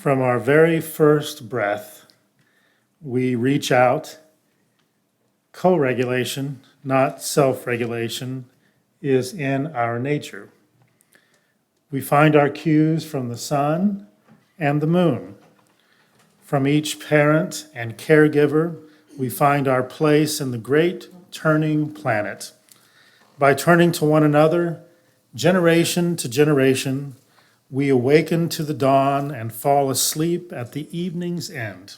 From our very first breath, we reach out. Co-regulation, not self-regulation, is in our nature. We find our cues from the sun and the moon. From each parent and caregiver, we find our place in the great turning planet. By turning to one another, generation to generation, we awaken to the dawn and fall asleep at the evening's end.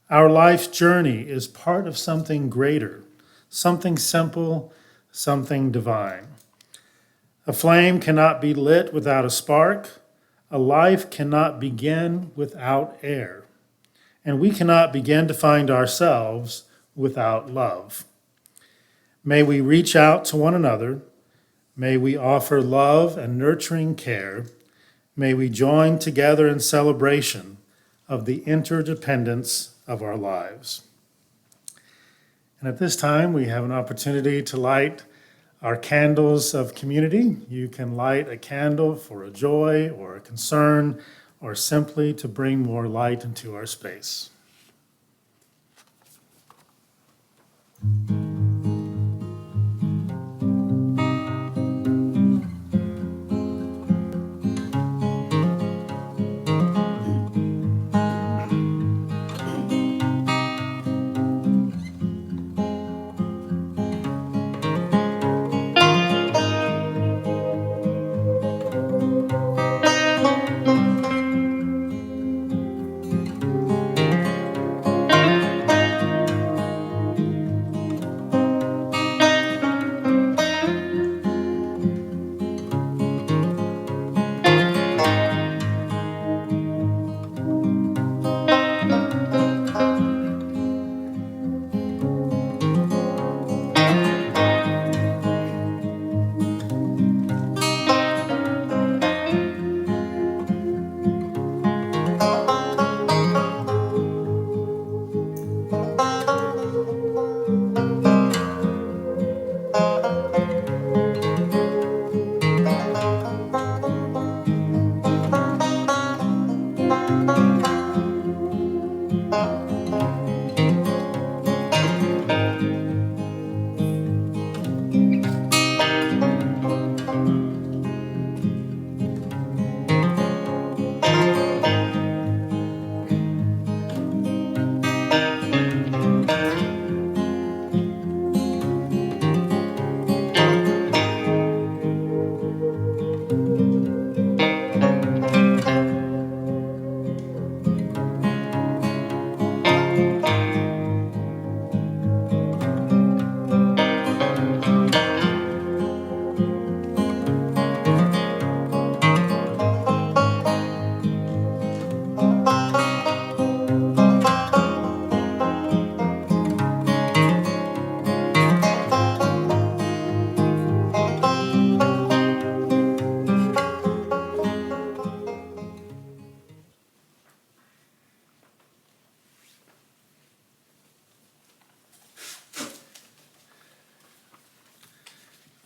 Our life's journey is part of something greater, something simple, something divine. A flame cannot be lit without a spark. A life cannot begin without air. And we cannot begin to find ourselves without love. May we reach out to one another. May we offer love and nurturing care. May we join together in celebration of the interdependence of our lives. And at this time, we have an opportunity to light our candles of community. You can light a candle for a joy or a concern, or simply to bring more light into our space.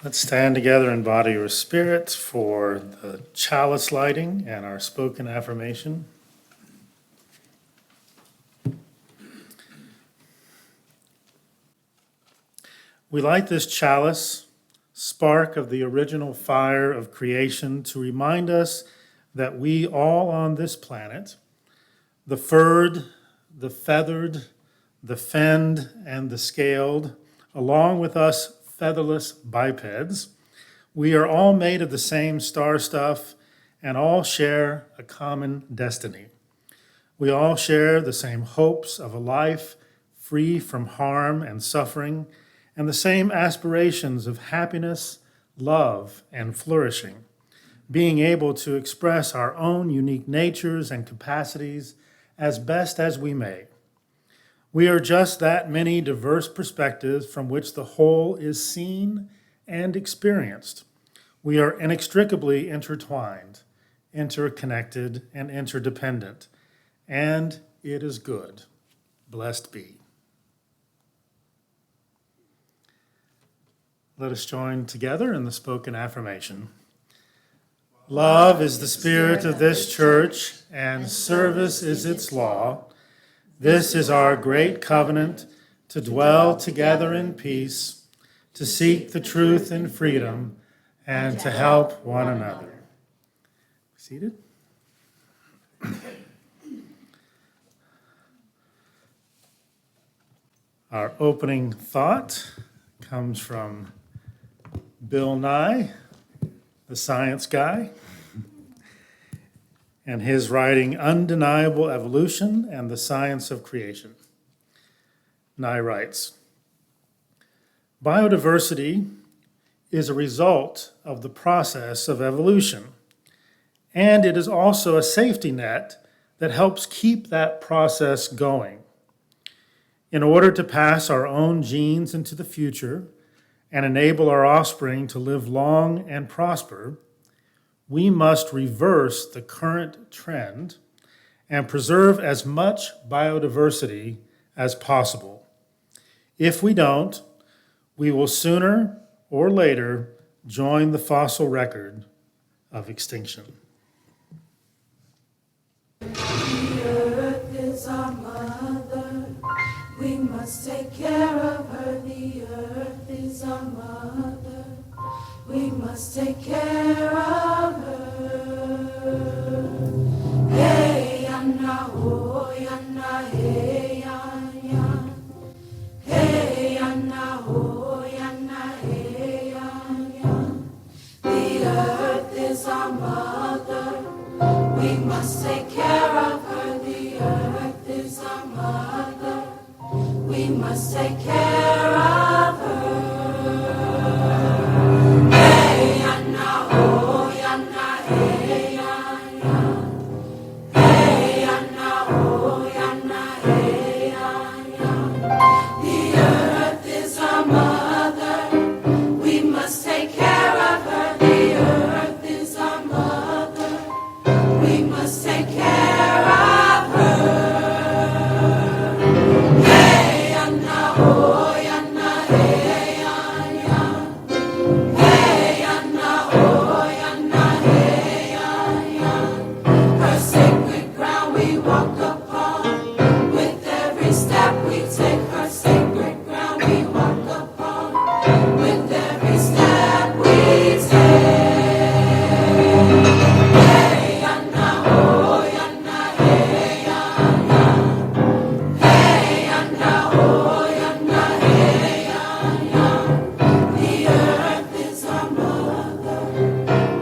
Let's stand together in body or spirit for the chalice lighting and our spoken affirmation. We light this chalice, spark of the original fire of creation, to remind us that we all on this planet, the furred, the feathered, the fenned, and the scaled, along with us featherless bipeds, we are all made of the same star stuff and all share a common destiny. We all share the same hopes of a life free from harm and suffering, and the same aspirations of happiness, love, and flourishing, being able to express our own unique natures and capacities as best as we may. We are just that many diverse perspectives from which the whole is seen and experienced. We are inextricably intertwined, interconnected, and interdependent, and it is good. Blessed be. Let us join together in the spoken affirmation. Love is the spirit of this church, and service is its law. This is our great covenant, to dwell together in peace, to seek the truth in freedom, and to help one another. Seated? Our opening thought comes from Bill Nye, the science guy, and his writing Undeniable Evolution and the Science of Creation. Nye writes, biodiversity is a result of the process of evolution, and it is also a safety net that helps keep that process going. In order to pass our own genes into the future and enable our offspring to live long and prosper, we must reverse the current trend and preserve as much biodiversity as possible. If we don't, we will sooner or later join the fossil record of extinction. The earth is our mother. We must take care of her. The earth is our mother. We must take care of her. Hey, Anna, oh, Anna, hey, Anna. Hey, Anna, oh, Anna, hey, Anna. The earth is our mother. We must take care of her. The earth is our mother. We must take care of her. Hey, Anna, oh, Anna, hey, Anna. Hey, Anna, oh, Anna, hey, Anna. The earth is our mother. We must take care of her. The earth is our mother. We must take care of her. Hey, Anna, oh, Anna, hey, Anna. Hey, Anna, oh, Anna, hey, Anna. Her sacred ground we walk upon. With every step we take, her sacred ground we walk upon. With every step we take. Hey, Anna, oh, Anna, hey, Anna. Hey, Anna, oh, Anna, hey, Anna. The earth is our mother.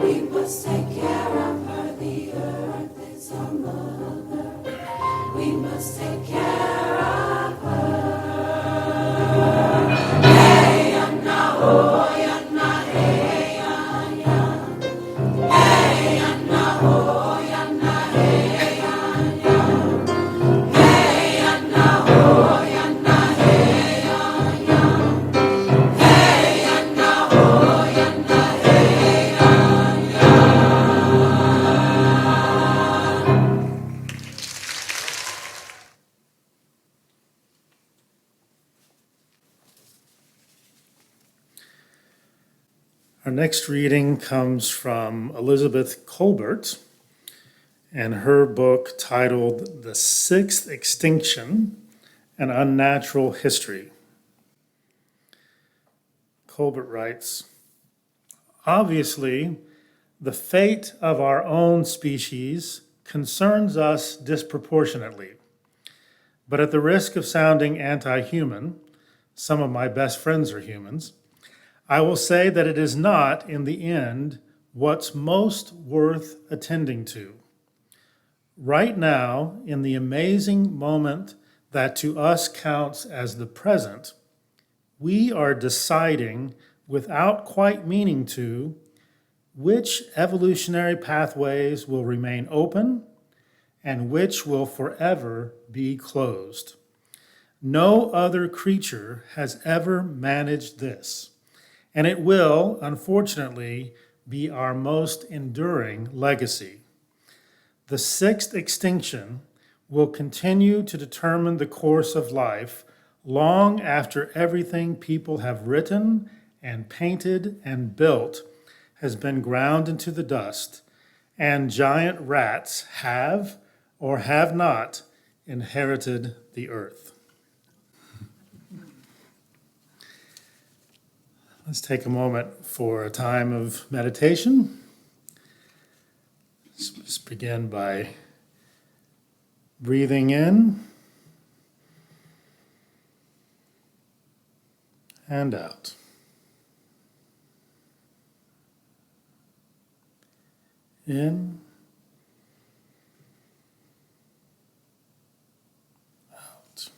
We must take care of her. The earth is our mother. We must take care of her. Hey, Anna, oh, Anna, hey, Anna. Hey, Anna, oh, Anna, hey, Anna. Hey, Anna, oh, Anna, hey, Anna. Hey, Anna, oh, Anna, hey, Our next reading comes from Elizabeth Colbert and her book titled The Sixth Extinction, An Unnatural History. Colbert writes, obviously, the fate of our own species concerns us disproportionately. But at the risk of sounding anti-human, some of my best friends are humans, I will say that it is not, in the end, what's most worth attending to. Right now, in the amazing moment that to us counts as the present, we are deciding, without quite meaning to, which evolutionary pathways will remain open and which will forever be closed. No other creature has ever managed this, and it will, unfortunately, be our most enduring legacy. The sixth extinction will continue to determine the course of life long after everything people have written and painted and built has been ground into the dust, and giant rats have or have not inherited the earth. Let's take a moment for a time of meditation. Let's begin by breathing in and out. In, out.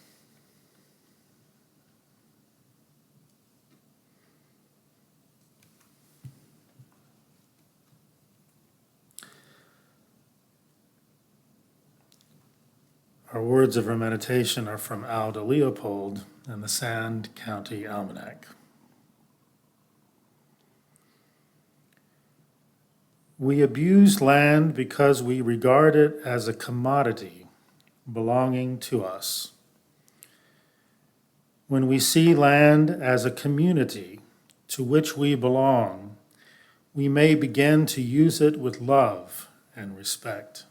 Our words of our meditation are from Alda Leopold and the Sand County Almanac. We abuse land because we regard it as a commodity belonging to us. When we see land as a community to which we belong, we may begin to use it with love and respect.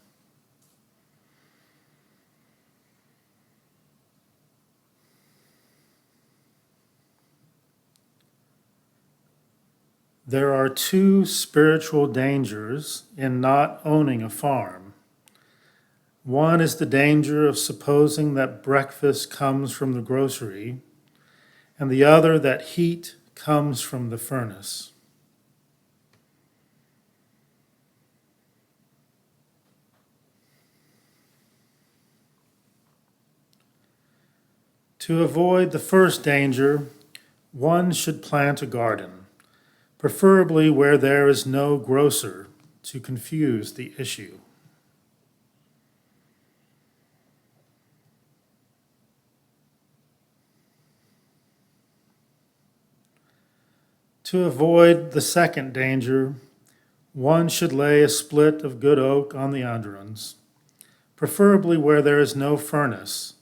There are two spiritual dangers in not owning a farm. One is the danger of supposing that breakfast comes from the grocery, and the other that heat comes from the furnace. To avoid the first danger, one should plant a garden, preferably where there is no grocer to confuse the issue. To avoid the second danger, one should lay a split of good oak on the underends, preferably where there is no furnace,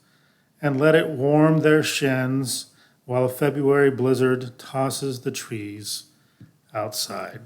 and let it warm their shins while a February blizzard tosses the trees outside.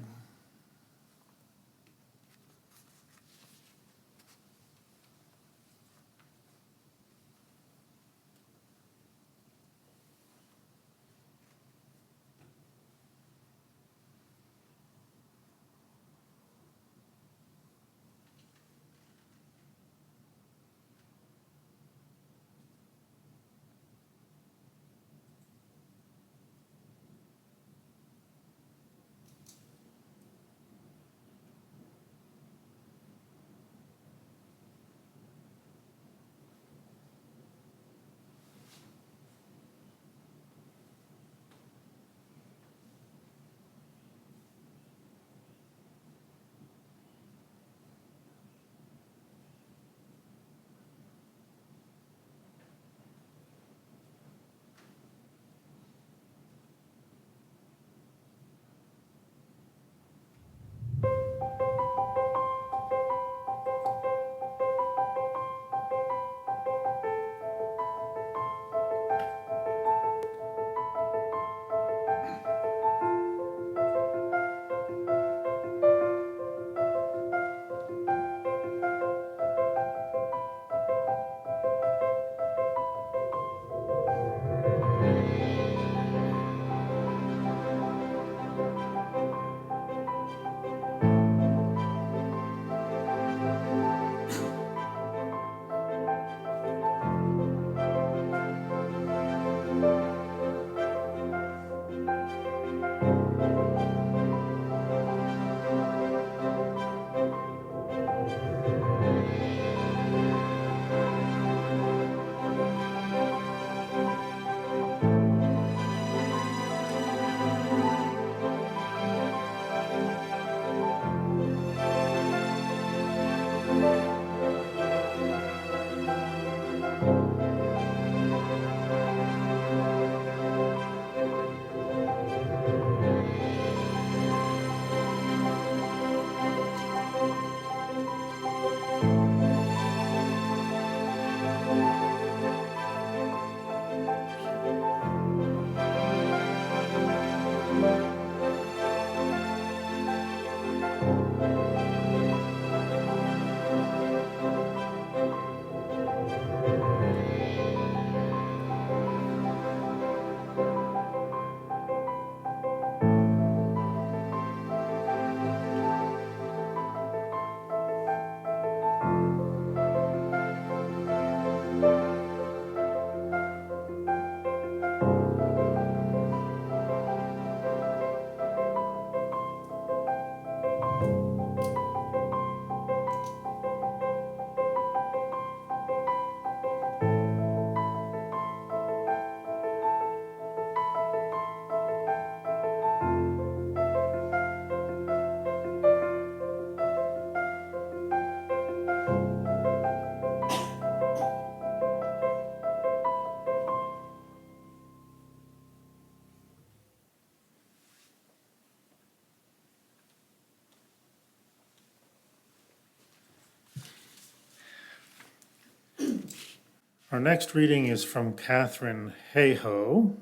Our next reading is from Catherine Hayhoe,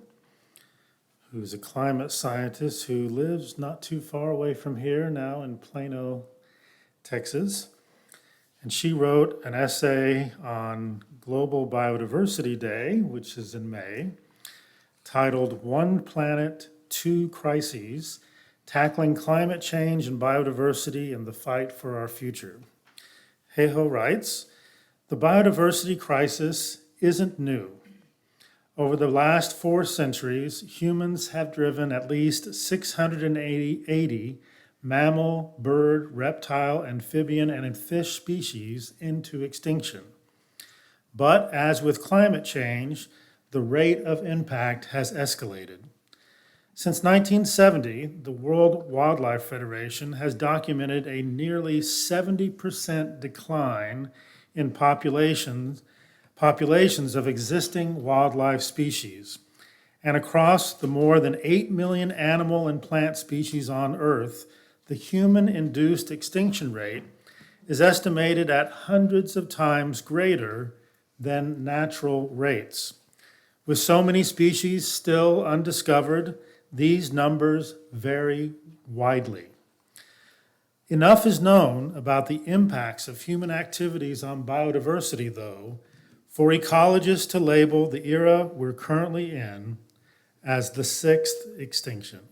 who's a climate scientist who lives not too far away from here now in Plano, Texas. And she wrote an essay on Global Biodiversity Day, which is in May, titled One Planet, Two Crises, Tackling Climate Change and Biodiversity in the Fight for Our Future. Hayhoe writes, the biodiversity crisis isn't new. Over the last 4 centuries, humans have driven at least 680 mammal, bird, reptile, amphibian, and fish species into extinction. But as with climate change, the rate of impact has escalated. Since 1970, the World Wildlife Federation has documented a nearly 70% decline in populations of existing wildlife species. And across the more than 8 million animal and plant species on Earth, the human-induced extinction rate is estimated at hundreds of times greater than natural rates. With so many species still undiscovered, these numbers vary widely. Enough is known about the impacts of human activities on biodiversity, though, for ecologists to label the era we're currently in as the sixth extinction.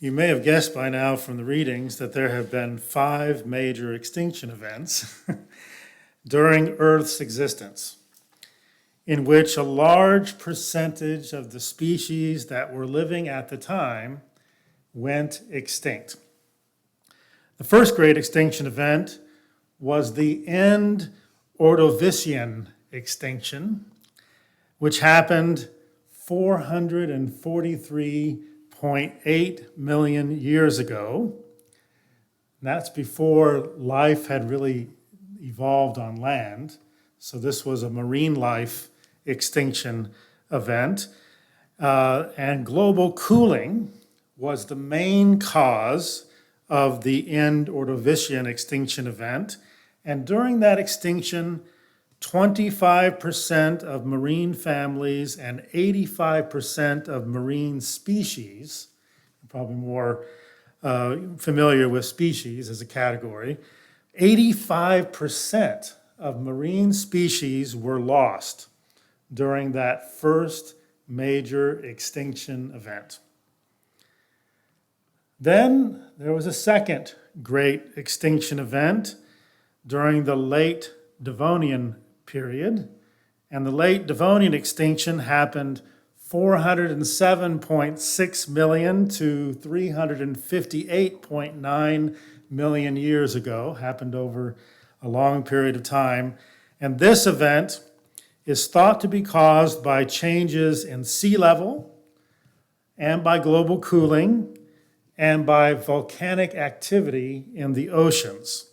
You may have guessed by now from the readings that there have been 5 major extinction events during Earth's existence, in which a large percentage of the species that were living at the time went extinct. The first great extinction event was the end Ordovician extinction, which happened 443.8 million years ago. And that's before life had really evolved on land. So this was a marine life extinction event. And global cooling was the main cause of the end Ordovician extinction event. And during that extinction, 25% of marine families and 85% of marine species, probably more familiar with species as a category, 85% of marine species were lost during that first major extinction event. Then there was a second great extinction event during the late Devonian period. And the late Devonian extinction happened 407.6 million to 358.9 million years ago, happened over a long period of time. And this event is thought to be caused by changes in sea level and by global cooling and by volcanic activity in the oceans.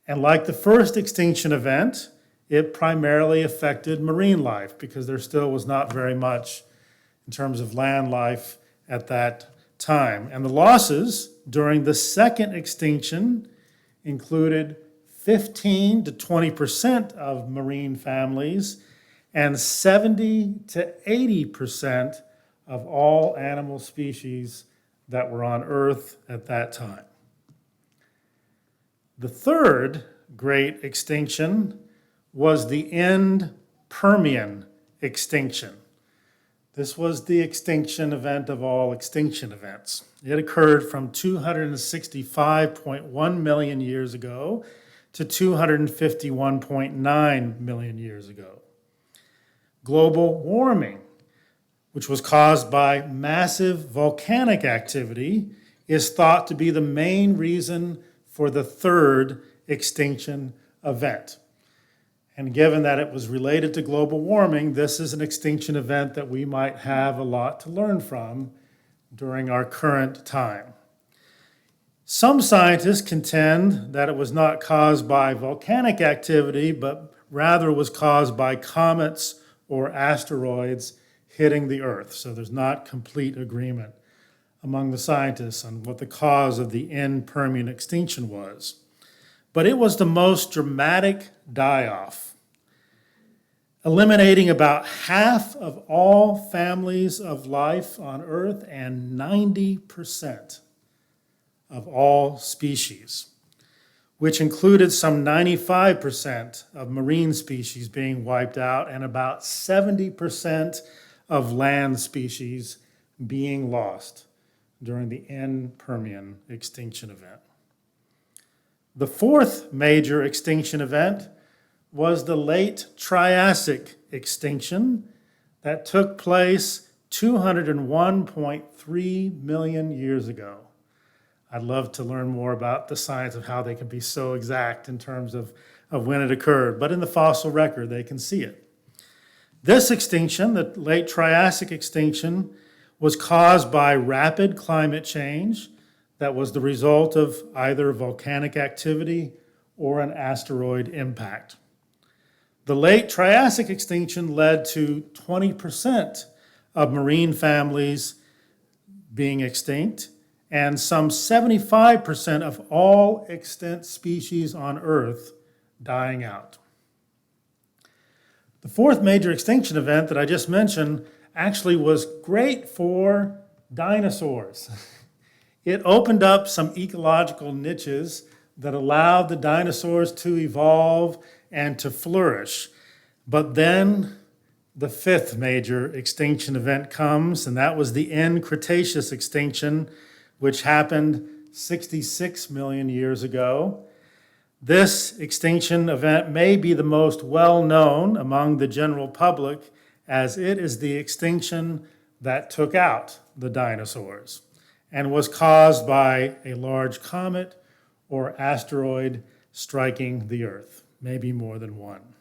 And like the first extinction event, it primarily affected marine life because there still was not very much in terms of land life at that time. And the losses during the second extinction included 15 to 20% of marine families and 70 to 80% of all animal species that were on Earth at that time. The third great extinction was the end Permian extinction. This was the extinction event of all extinction events. It occurred from 265.1 million years ago to 251.9 million years ago. Global warming, which was caused by massive volcanic activity, is thought to be the main reason for the third extinction event. And given that it was related to global warming, this is an extinction event that we might have a lot to learn from during our current time. Some scientists contend that it was not caused by volcanic activity, but rather was caused by comets or asteroids hitting the Earth. So there's not complete agreement among the scientists on what the cause of the end Permian extinction was. But it was the most dramatic die-off, eliminating about half of all families of life on Earth and 90% of all species, which included some 95% of marine species being wiped out and about 70% of land species being lost during the end Permian extinction event. The fourth major extinction event was the late Triassic extinction that took place 201.3 million years ago. I'd love to learn more about the science of how they can be so exact in terms of when it occurred, but in the fossil record they can see it. This extinction, the late Triassic extinction, was caused by rapid climate change that was the result of either volcanic activity or an asteroid impact. The late Triassic extinction led to 20% of marine families being extinct and some 75% of all extant species on Earth dying out. The fourth major extinction event that I just mentioned actually was great for dinosaurs. It opened up some ecological niches that allowed the dinosaurs to evolve and to flourish. But then the fifth major extinction event comes, and that was the end Cretaceous extinction, which happened 66 million years ago. This extinction event may be the most well-known among the general public, as it is the extinction that took out the dinosaurs and was caused by a large comet or asteroid striking the Earth, maybe more than one.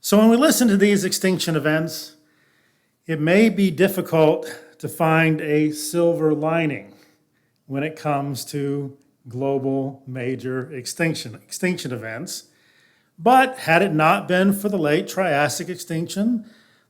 So when we listen to these extinction events, it may be difficult to find a silver lining when it comes to global major extinction events. But had it not been for the late Triassic extinction,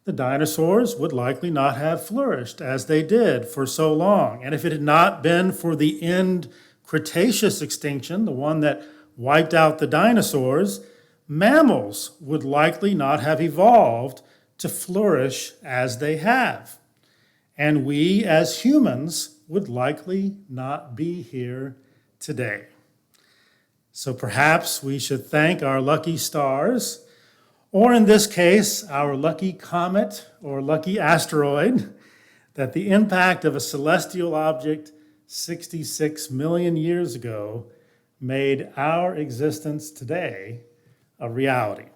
the dinosaurs would likely not have flourished as they did for so long. And if it had not been for the end Cretaceous extinction, the one that wiped out the dinosaurs, mammals would likely not have evolved to flourish as they have. And we as humans would likely not be here today. So perhaps we should thank our lucky stars, or in this case, our lucky comet or lucky asteroid, that the impact of a celestial object 66 million years ago made our existence today a reality.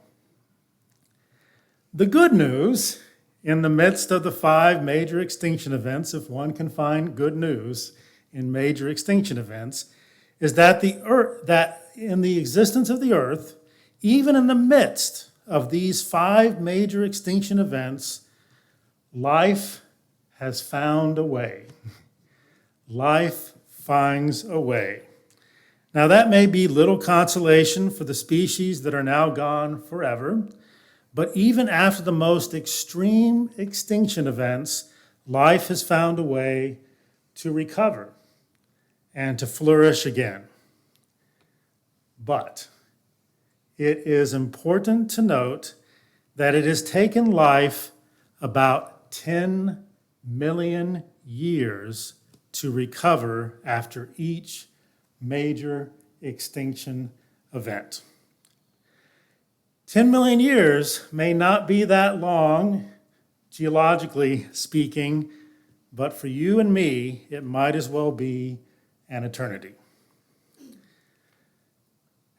The good news, in the midst of the 5 major extinction events, if one can find good news in major extinction events, is that that in the existence of the Earth, even in the midst of these 5 major extinction events, life has found a way. Life finds a way. Now, that may be little consolation for the species that are now gone forever, but even after the most extreme extinction events, life has found a way to recover and to flourish again. But it is important to note that it has taken life about 10 million years to recover after each major extinction event. 10 million years may not be that long, geologically speaking, but for you and me, it might as well be an eternity.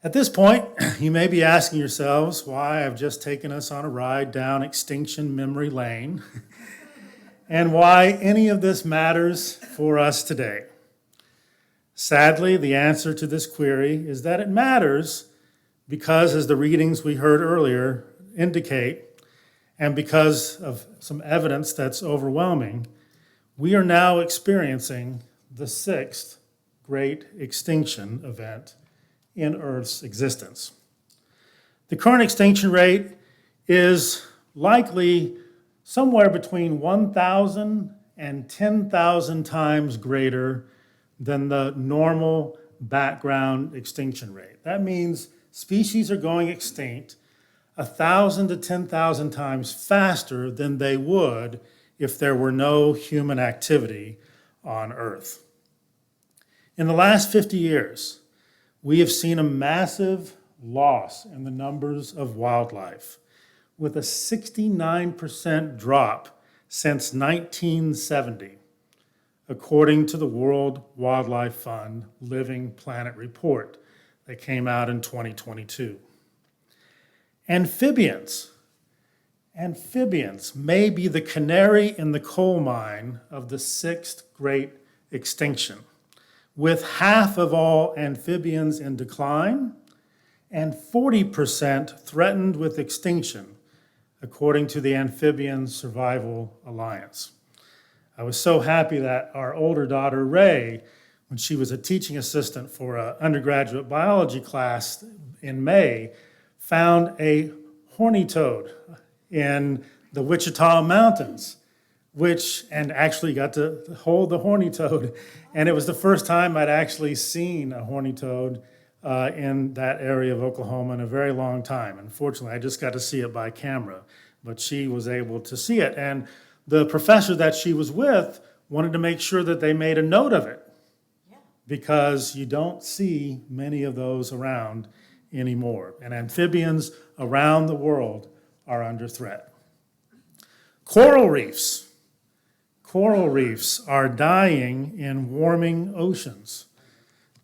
At this point, you may be asking yourselves why I've just taken us on a ride down extinction memory lane and why any of this matters for us today. Sadly, the answer to this query is that it matters because, as the readings we heard earlier indicate, and because of some evidence that's overwhelming, we are now experiencing the 6th Great Extinction event in Earth's existence. The current extinction rate is likely somewhere between 1,000 and 10,000 times greater than the normal background extinction rate. That means species are going extinct 1,000 to 10,000 times faster than they would if there were no human activity on Earth. In the last 50 years, we have seen a massive loss in the numbers of wildlife, with a 69% drop since 1970, according to the World Wildlife Fund Living Planet Report that came out in 2022. Amphibians may be the canary in the coal mine of the 6th Great Extinction, with half of all amphibians in decline and 40% threatened with extinction, according to the Amphibian Survival Alliance. I was so happy that our older daughter, Ray, when she was a teaching assistant for an undergraduate biology class in May, found a horny toad in the Wichita Mountains, and actually got to hold the horny toad. And it was the first time I'd actually seen a horny toad in that area of Oklahoma in a very long time. Unfortunately, I just got to see it by camera, but she was able to see it. And the professor that she was with wanted to make sure that they made a note of it, because you don't see many of those around anymore. And amphibians around the world are under threat. Coral reefs are dying in warming oceans.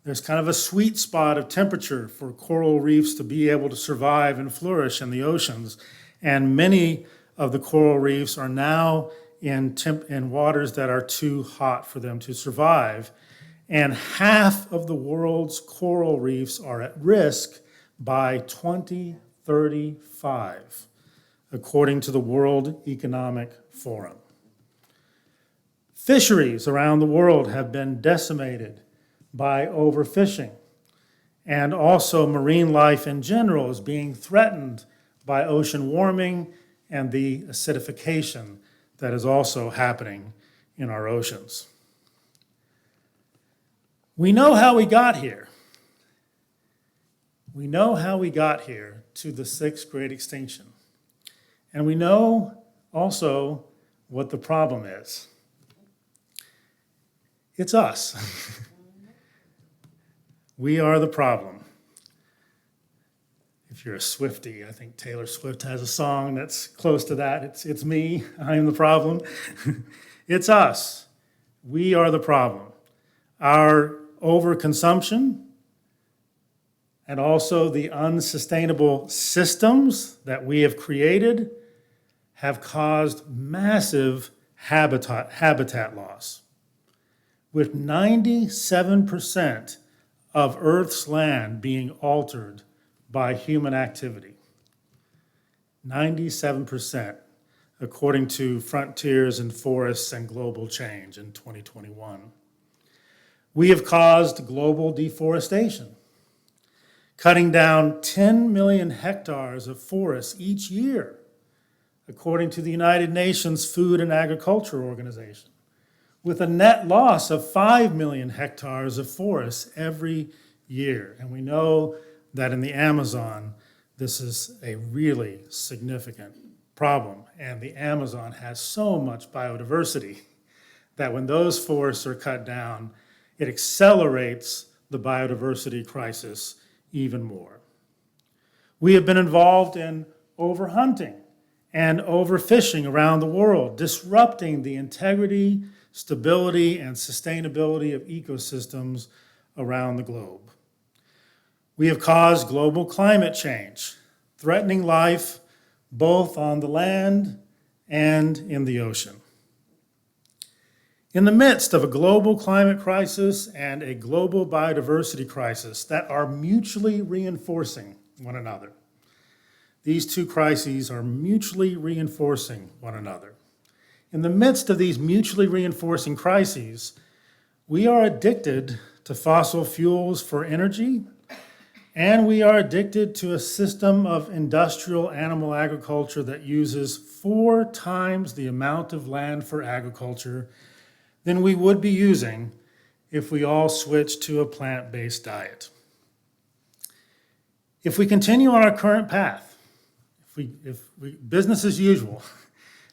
There's kind of a sweet spot of temperature for coral reefs to be able to survive and flourish in the oceans. And many of the coral reefs are now in waters that are too hot for them to survive. And half of the world's coral reefs are at risk by 2035, according to the World Economic Forum. Fisheries around the world have been decimated by overfishing, and also marine life in general is being threatened by ocean warming and the acidification that is also happening in our oceans. We know how we got here. We know how we got here to the 6th Great Extinction. And we know also what the problem is. It's us. We are the problem. If you're a Swiftie, I think Taylor Swift has a song that's close to that. It's me, I am the problem. It's us. We are the problem. Our overconsumption and also the unsustainable systems that we have created have caused massive habitat loss. With 97% of Earth's land being altered by human activity. 97%, according to Frontiers in Forests and Global Change in 2021. We have caused global deforestation, cutting down 10 million hectares of forests each year, according to the United Nations Food and Agriculture Organization, with a net loss of 5 million hectares of forests every year. And we know that in the Amazon, this is a really significant problem. And the Amazon has so much biodiversity that when those forests are cut down, it accelerates the biodiversity crisis even more. We have been involved in overhunting and overfishing around the world, disrupting the integrity, stability, and sustainability of ecosystems around the globe. We have caused global climate change, threatening life both on the land and in the ocean. In the midst of a global climate crisis and a global biodiversity crisis that are mutually reinforcing one another, these two crises are mutually reinforcing one another. In the midst of these mutually reinforcing crises, we are addicted to fossil fuels for energy, and we are addicted to a system of industrial animal agriculture that uses 4 times the amount of land for agriculture than we would be using if we all switched to a plant-based diet. If we continue on our current path, business as usual,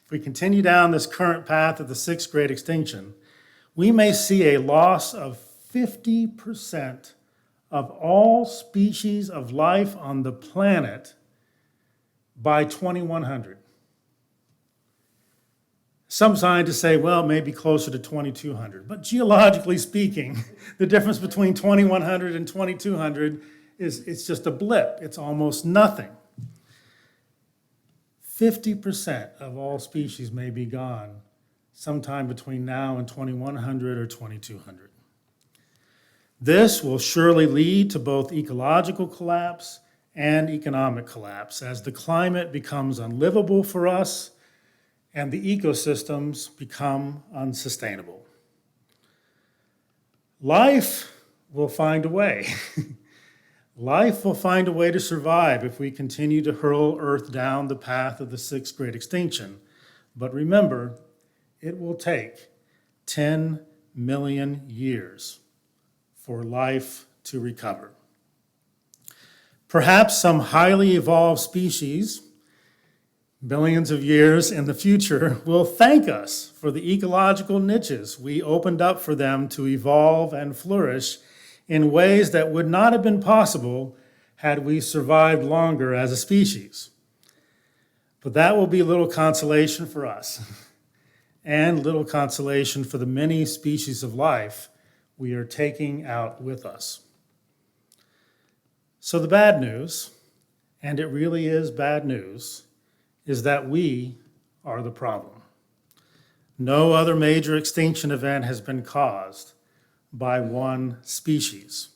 if we continue down this current path of the Sixth Great Extinction, we may see a loss of 50% of all species of life on the planet by 2100. Some scientists say, well, maybe closer to 2200. But geologically speaking, the difference between 2100 and 2200 it's just a blip. It's almost nothing. 50% of all species may be gone sometime between now and 2100 or 2200. This will surely lead to both ecological collapse and economic collapse as the climate becomes unlivable for us and the ecosystems become unsustainable. Life will find a way. Life will find a way to survive if we continue to hurl Earth down the path of the Sixth Great Extinction. But remember, it will take 10 million years for life to recover. Perhaps some highly evolved species, billions of years in the future, will thank us for the ecological niches we opened up for them to evolve and flourish in ways that would not have been possible had we survived longer as a species. But that will be little consolation for us and little consolation for the many species of life we are taking out with us. So the bad news, and it really is bad news, is that we are the problem. No other major extinction event has been caused by one species.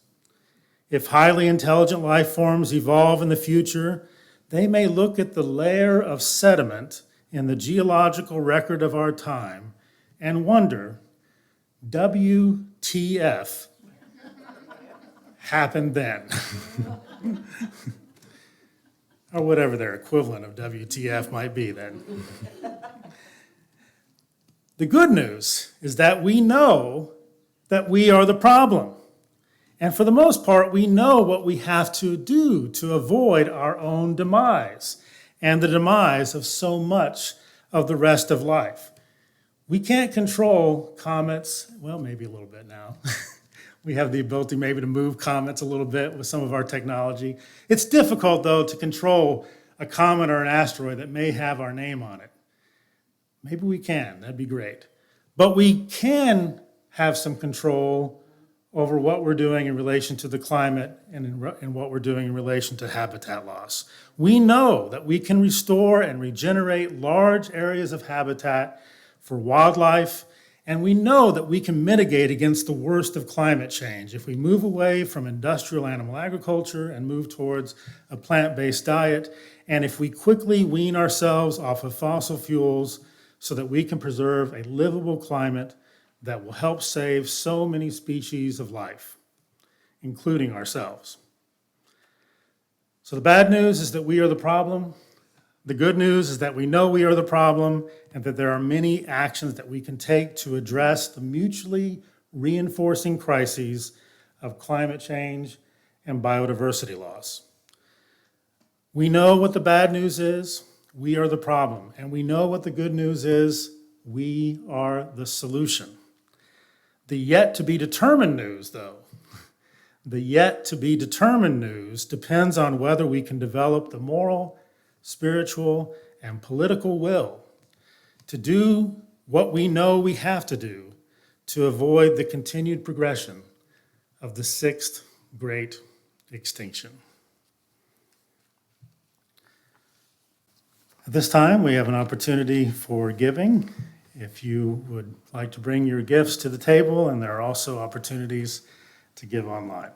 If highly intelligent life forms evolve in the future, they may look at the layer of sediment in the geological record of our time and wonder, WTF happened then? Or whatever their equivalent of WTF might be then. The good news is that we know that we are the problem. And for the most part, we know what we have to do to avoid our own demise and the demise of so much of the rest of life. We can't control comets, well, maybe a little bit now. We have the ability maybe to move comets a little bit with some of our technology. It's difficult, though, to control a comet or an asteroid that may have our name on it. Maybe we can, that'd be great. But we can have some control over what we're doing in relation to the climate and in what we're doing in relation to habitat loss. We know that we can restore and regenerate large areas of habitat for wildlife, and we know that we can mitigate against the worst of climate change if we move away from industrial animal agriculture and move towards a plant-based diet, and if we quickly wean ourselves off of fossil fuels so that we can preserve a livable climate that will help save so many species of life, including ourselves. So the bad news is that we are the problem. The good news is that we know we are the problem and that there are many actions that we can take to address the mutually reinforcing crises of climate change and biodiversity loss. We know what the bad news is. We are the problem. And we know what the good news is. We are the solution. The yet to be determined news, though, the yet to be determined news depends on whether we can develop the moral, spiritual, and political will to do what we know we have to do to avoid the continued progression of the Sixth Great Extinction. At this time, we have an opportunity for giving. If you would like to bring your gifts to the table, and there are also opportunities to give online.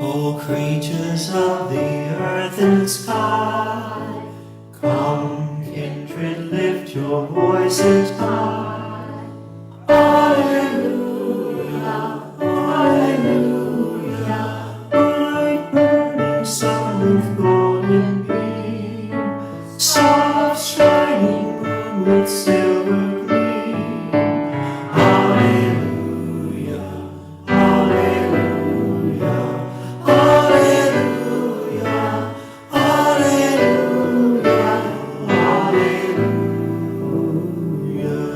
O creatures of the earth and sky, come, kindred, lift your voices high. Alleluia, alleluia, bright burning sun with golden beam, soft shining moon with silver gleam. Alleluia, alleluia, alleluia, alleluia, alleluia.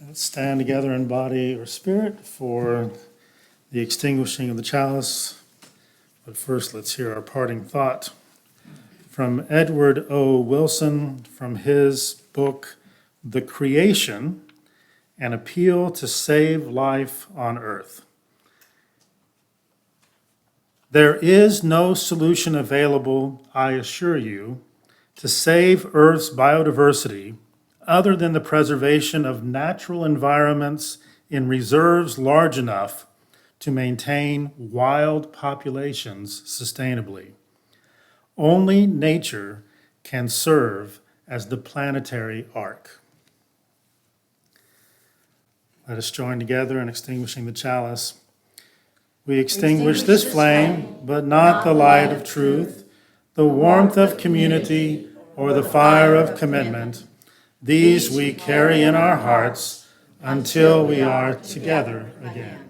Let's stand together in body or spirit for the extinguishing of the chalice. But first, let's hear our parting thought from Edward O. Wilson from his book, The Creation, An Appeal to Save Life on Earth. There is no solution available, I assure you, to save Earth's biodiversity other than the preservation of natural environments in reserves large enough to maintain wild populations sustainably. Only nature can serve as the planetary ark. Let us join together in extinguishing the chalice. We extinguish this flame, but not the light of truth, the warmth of community, or the fire of commitment. These we carry in our hearts until we are together again.